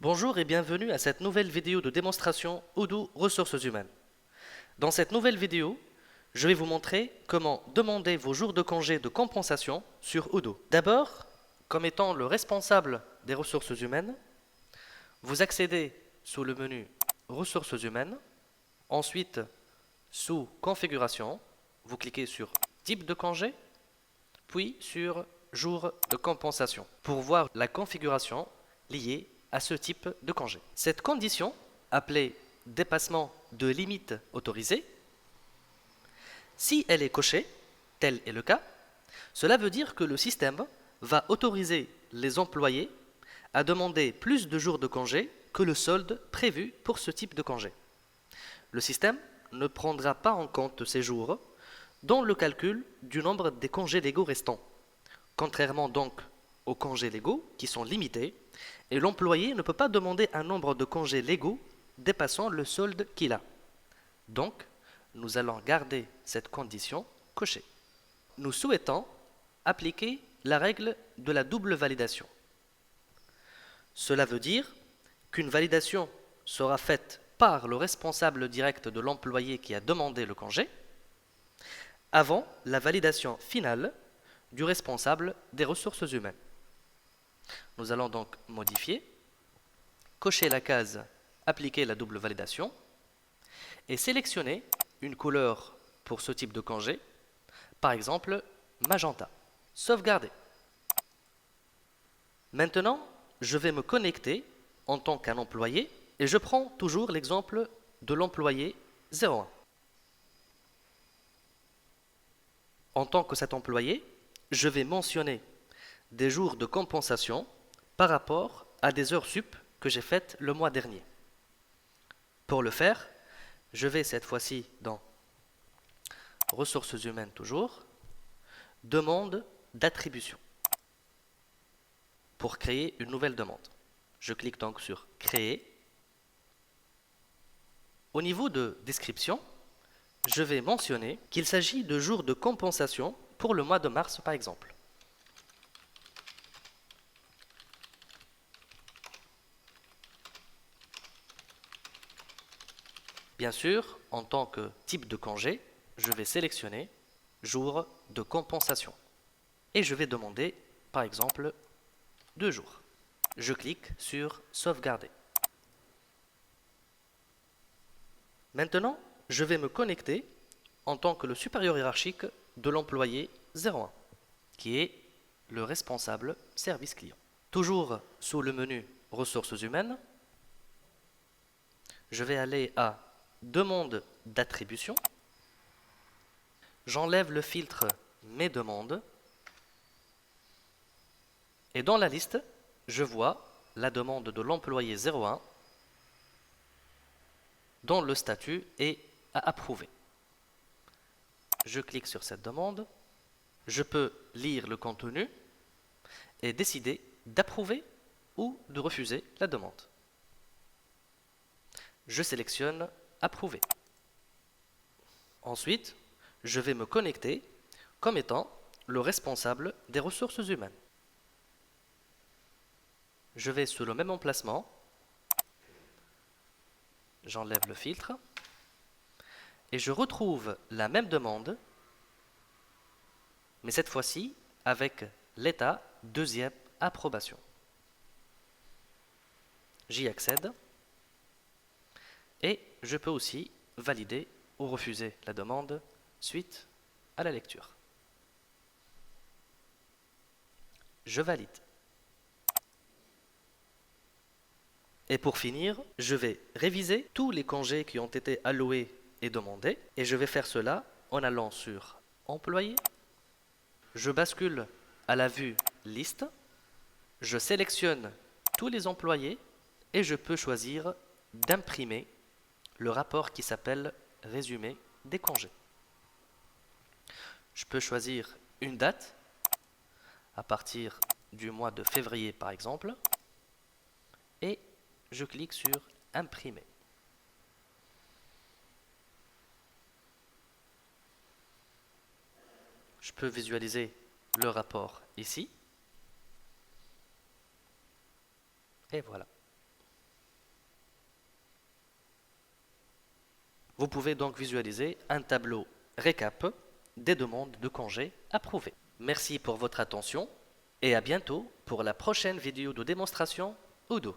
Bonjour et bienvenue à cette nouvelle vidéo de démonstration Odoo Ressources humaines. Dans cette nouvelle vidéo, je vais vous montrer comment demander vos jours de congé de compensation sur Odoo. D'abord, comme étant le responsable des ressources humaines, vous accédez sous le menu Ressources humaines. Ensuite, sous Configuration, vous cliquez sur Type de congé, puis sur Jour de compensation pour voir la configuration liée à ce type de congé. Cette condition, appelée dépassement de limite autorisée, si elle est cochée, tel est le cas, cela veut dire que le système va autoriser les employés à demander plus de jours de congé que le solde prévu pour ce type de congé. Le système ne prendra pas en compte ces jours dans le calcul du nombre des congés légaux restants, contrairement donc aux congés légaux qui sont limités, et l'employé ne peut pas demander un nombre de congés légaux dépassant le solde qu'il a. Donc, nous allons garder cette condition cochée. Nous souhaitons appliquer la règle de la double validation. Cela veut dire qu'une validation sera faite par le responsable direct de l'employé qui a demandé le congé avant la validation finale du responsable des ressources humaines. Nous allons donc modifier, cocher la case « Appliquer la double validation » et sélectionner une couleur pour ce type de congé, par exemple magenta. Sauvegarder. Maintenant, je vais me connecter en tant qu'un employé et je prends toujours l'exemple de l'employé 01. En tant que cet employé, je vais mentionner des jours de compensation par rapport à des heures sup que j'ai faites le mois dernier. Pour le faire, je vais cette fois-ci dans Ressources humaines toujours, Demande d'attribution pour créer une nouvelle demande. Je clique donc sur Créer. Au niveau de description, je vais mentionner qu'il s'agit de jours de compensation pour le mois de mars par exemple. Bien sûr, en tant que type de congé, je vais sélectionner jour de compensation et je vais demander par exemple 2 jours. Je clique sur sauvegarder. Maintenant, je vais me connecter en tant que le supérieur hiérarchique de l'employé 01, qui est le responsable service client. Toujours sous le menu ressources humaines, je vais aller à demande d'attribution. J'enlève le filtre mes demandes et dans la liste, je vois la demande de l'employé 01 dont le statut est à approuver. Je clique sur cette demande, je peux lire le contenu et décider d'approuver ou de refuser la demande. Je sélectionne approuver. Ensuite, je vais me connecter comme étant le responsable des ressources humaines. Je vais sous le même emplacement, j'enlève le filtre et je retrouve la même demande, mais cette fois-ci avec l'état deuxième approbation. J'y accède et je peux aussi valider ou refuser la demande suite à la lecture. Je valide. Et pour finir, je vais réviser tous les congés qui ont été alloués et demandés et je vais faire cela en allant sur Employés. Je bascule à la vue Liste. Je sélectionne tous les employés et je peux choisir d'imprimer le rapport qui s'appelle Résumé des congés. Je peux choisir une date à partir du mois de février par exemple et je clique sur Imprimer. Je peux visualiser le rapport ici. Et voilà. Vous pouvez donc visualiser un tableau récap des demandes de congés approuvées. Merci pour votre attention et à bientôt pour la prochaine vidéo de démonstration Odoo.